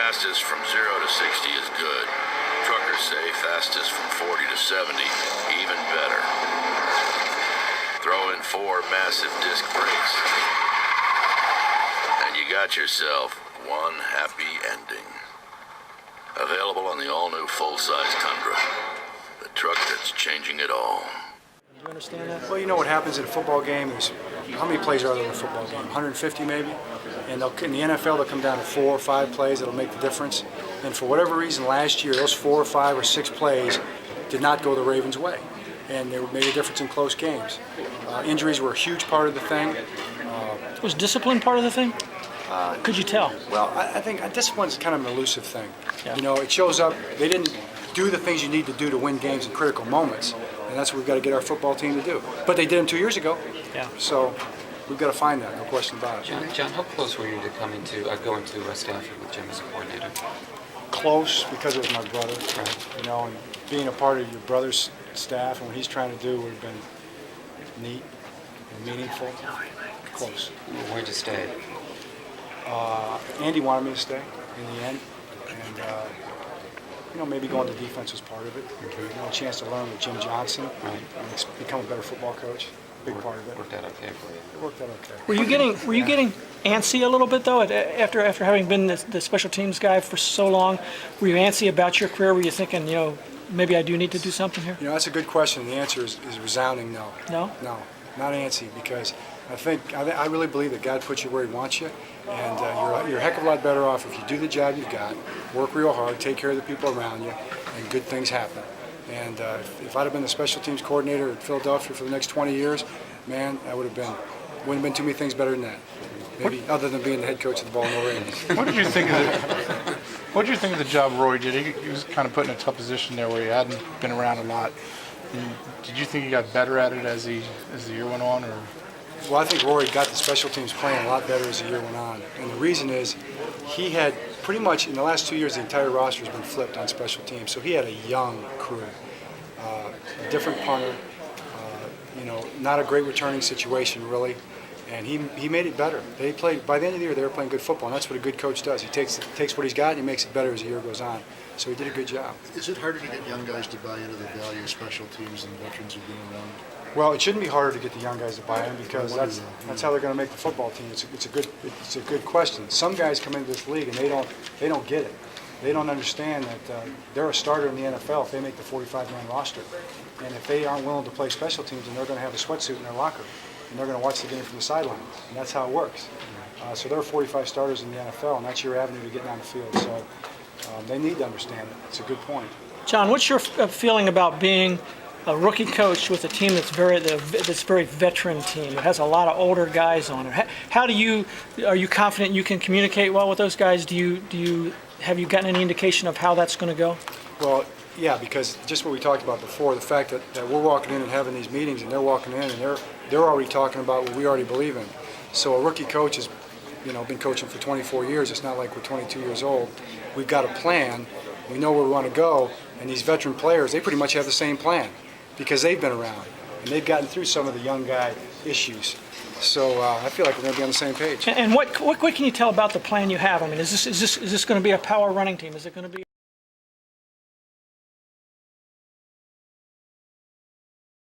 fastest from 0 to 60 is good. Truckers say fastest from 40 to 70, even better. Throw in 4 massive disc brakes, and you got yourself one happy ending. Available on the all-new full-size Tundra, the truck that's changing it all. Do you understand that? Well, you know what happens in a football game is, how many plays are there in a football game? 150 maybe? And in the NFL, they'll come down to 4 or 5 plays that'll make the difference. And for whatever reason, last year, those 4 or 5 or 6 plays did not go the Ravens' way. And they made a difference in close games. Injuries were a huge part of the thing. Was discipline part of the thing? Could you tell? Well, I think discipline's kind of an elusive thing. Yeah. You know, it shows up, they didn't do the things you need to do to win games in critical moments. And that's what we've got to get our football team to do. But they did them 2 years ago. Yeah. So we've got to find that, no question about it. John, how close were you to going to Stanford with Jim as a coordinator? Close, because it was my brother. Right. You know, and being a part of your brother's staff and what he's trying to do would have been neat and meaningful. Close. Where'd you stay? Andy wanted me to stay in the end, and you know, maybe going to defense was part of it. You know, a chance to learn with Jim Johnson and become a better football coach. Big part of it. Worked out okay for you. It worked out okay. Were you getting antsy a little bit though after having been the special teams guy for so long? Were you antsy about your career? Were you thinking, you know, maybe I do need to do something here? You know, that's a good question. The answer is resounding no. No? No, not antsy, because I really believe that God puts you where He wants you, and you're a heck of a lot better off if you do the job you've got, work real hard, take care of the people around you, and good things happen. And if I'd have been the special teams coordinator at Philadelphia for the next 20 years, man, I wouldn't have been too many things better than that. Maybe other than being the head coach of the Baltimore Ravens. What did you think of the job Roy did? He was kind of put in a tough position there where he hadn't been around a lot. And did you think he got better at it as the year went on, or? Well, I think Rory got the special teams playing a lot better as the year went on. And the reason is he had pretty much, in the last 2 years, the entire roster has been flipped on special teams. So he had a young crew, a different punter, you know, not a great returning situation, really. And he made it better. They played, by the end of the year, they were playing good football, and that's what a good coach does. He takes what he's got and he makes it better as the year goes on. So he did a good job. Is it harder to get young guys to buy into the value of special teams than veterans who've been around? Well, it shouldn't be harder to get the young guys to buy in, because that's how they're going to make the football team. It's a good question. Some guys come into this league and they don't get it. They don't understand that they're a starter in the NFL if they make the 45-man roster, and if they aren't willing to play special teams, then they're going to have a sweatsuit in their locker, and they're going to watch the game from the sidelines, and that's how it works. So there are 45 starters in the NFL, and that's your avenue to get down the field. So they need to understand it. It's a good point. John, what's your feeling about being a rookie coach with a team that's very veteran team? It has a lot of older guys on it. Are you confident you can communicate well with those guys? Have you gotten any indication of how that's going to go? Well, yeah, because just what we talked about before, the fact that we're walking in and having these meetings, and they're walking in and they're already talking about what we already believe in. So a rookie coach has, you know, been coaching for 24 years. It's not like we're 22 years old. We've got a plan. We know where we want to go, and these veteran players, they pretty much have the same plan, because they've been around and they've gotten through some of the young guy issues. So I feel like we're going to be on the same page. And what can you tell about the plan you have? I mean, is this going to be a power running team? Is it going to be